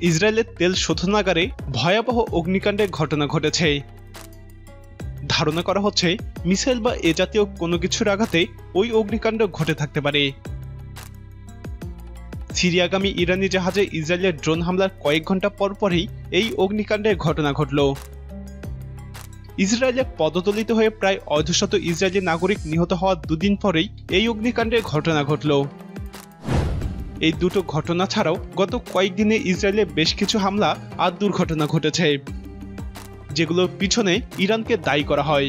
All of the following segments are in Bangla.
ইসরায়েলের তেল শোধনাগারে ভয়াবহ অগ্নিকাণ্ডের ঘটনা ঘটেছে। ধারণা করা হচ্ছে মিসাইল বা এ জাতীয় কোনো কিছুর আঘাতে ওই অগ্নিকাণ্ড ঘটে থাকতে পারে। সিরিয়াগামী ইরানি জাহাজে ইসরায়েলের ড্রোন হামলার কয়েক ঘন্টা পরপরই এই অগ্নিকাণ্ডের ঘটনা ঘটল। ইসরায়েলে পদদলিত হয়ে প্রায় 150 ইসরায়েলি নাগরিক নিহত হওয়ার দুদিন পরেই এই অগ্নিকাণ্ডের ঘটনা ঘটল। এই দুটো ঘটনা ছাড়াও গত কয়েকদিনে ইসরায়েলে বেশ কিছু হামলা আর দুর্ঘটনা ঘটেছে, যেগুলোর পিছনে ইরানকে দায়ী করা হয়।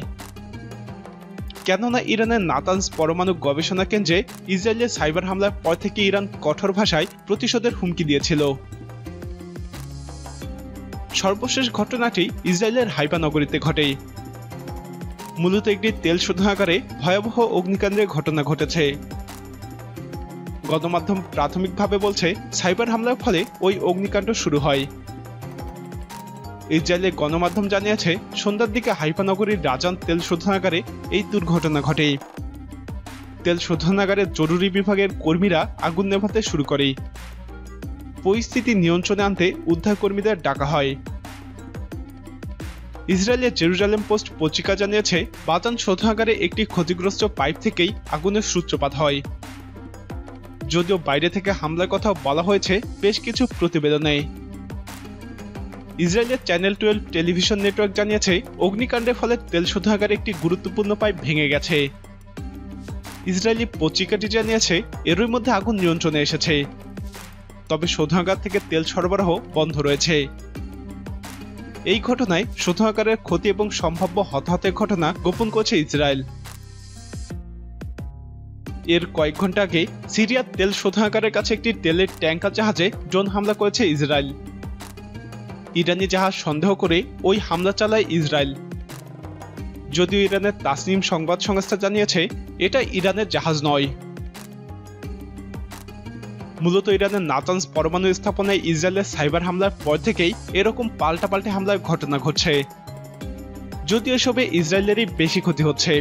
কেননা ইরানের নাতানজ পরমাণু গবেষণা কেন্দ্রে ইসরায়েলের সাইবার হামলার পর থেকে ইরান কঠোর ভাষায় প্রতিশোধের হুমকি দিয়েছিল। সর্বশেষ ঘটনাটি ইসরায়েলের হাইফা নগরীতে ঘটে। মূলত একটি তেল শোধনাগারে ভয়াবহ অগ্নিকাণ্ডের ঘটনা ঘটেছে। গণমাধ্যম প্রাথমিকভাবে বলছে সাইবার হামলার ফলে ওই অগ্নিকাণ্ড শুরু হয়। ইসরায়েলের গণমাধ্যম জানিয়েছে সন্ধ্যার দিকে হাইফা নগরীর রাজান তেল শোধনাগারে এই দুর্ঘটনা ঘটে। তেল শোধনাগারের জরুরি বিভাগের কর্মীরা আগুন নেভাতে শুরু করে। পরিস্থিতি নিয়ন্ত্রণে আনতে উদ্ধার কর্মীদের ডাকা হয়। ইসরায়েলের জেরুজালেম পোস্ট পত্রিকা জানিয়েছে বাজান শোধনাগারে একটি ক্ষতিগ্রস্ত পাইপ থেকেই আগুনের সূত্রপাত হয়। যদিও বাইরে থেকে হামলার কথা বলা হয়েছে বেশ কিছু প্রতিবেদনে। ইসরায়েলের চ্যানেল 12 টেলিভিশন নেটওয়ার্ক জানিয়েছে অগ্নিকাণ্ডের ফলে তেল শোধনাগারে একটি গুরুত্বপূর্ণ পাইপ ভেঙে গেছে। ইসরায়েলি পত্রিকাটি জানিয়েছে এরই মধ্যে আগুন নিয়ন্ত্রণে এসেছে, তবে শোধনাগার থেকে তেল সরবরাহ বন্ধ রয়েছে। এই ঘটনায় শোধনাগারের ক্ষতি এবং সম্ভাব্য হতাহতের ঘটনা গোপন করেছে ইসরায়েল। এর কয়েক ঘন্টা আগে সিরিয়ার তেল শোধনাগারের কাছে একটি তেলের ট্যাঙ্কার জাহাজে ড্রোন হামলা করেছে ইসরায়েল। ইরানি জাহাজ সন্দেহ করে ওই হামলা চালায় ইসরায়েল। যদিও ইরানের তাসনিম সংবাদ সংস্থা জানিয়েছে এটা ইরানের জাহাজ নয়। মূলত ইরানের নাতানজ পরমাণু স্থাপনায় ইসরায়েলের সাইবার হামলার পর থেকেই এরকম পাল্টাপাল্টি হামলার ঘটনা ঘটছে। যদিও এসবে ইসরায়েলেরই বেশি ক্ষতি হচ্ছে।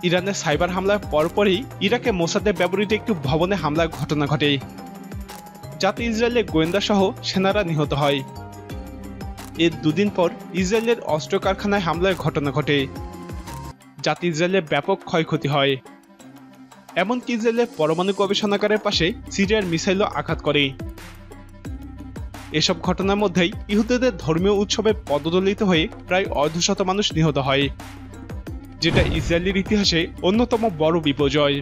ইরানের সাইবার হামলার পরপরই ইরাকে মোসাদের ব্যবহৃত একটি ভবনে হামলার ঘটনা ঘটে, যাতে ইসরায়েলের গোয়েন্দা সহ সেনারা নিহত হয়। এর দুদিন পর ইসরায়েলের অস্ত্র কারখানায় হামলার ঘটনা ঘটে, যাতে ইসরায়েলের ব্যাপক ক্ষয়ক্ষতি হয়। এমনকি ইসরায়েলের পরমাণু গবেষণাগারের পাশে সিরিয়ার মিসাইলও আঘাত করে। এসব ঘটনার মধ্যেই ইহুদিদের ধর্মীয় উৎসবে পদদলিত হয়ে প্রায় 150 মানুষ নিহত হয়, যেটা ইসরায়েলের ইতিহাসে অন্যতম বড় বিপর্যয়।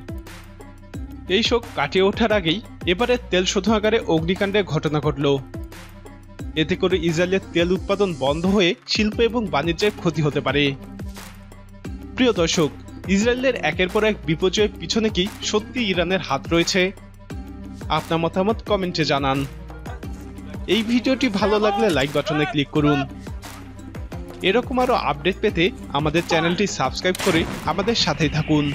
এই শোক কাটিয়ে ওঠার আগেই এবারে তেল শোধনাগারে অগ্নিকাণ্ডের ঘটনা ঘটল। এতে করে ইসরায়েলের তেল উৎপাদন বন্ধ হয়ে শিল্প এবং বাণিজ্যের ক্ষতি হতে পারে। প্রিয় দর্শক, ইসরায়েলের একের পর এক বিপর্যয়ের পিছনে কি সত্যি ইরানের হাত রয়েছে? আপনার মতামত কমেন্টে জানান। এই ভিডিওটি ভালো লাগলে লাইক বাটনে ক্লিক করুন। এরকম আরো আপডেট পেতে আমাদের চ্যানেলটি সাবস্ক্রাইব করে আমাদের সাথেই থাকুন।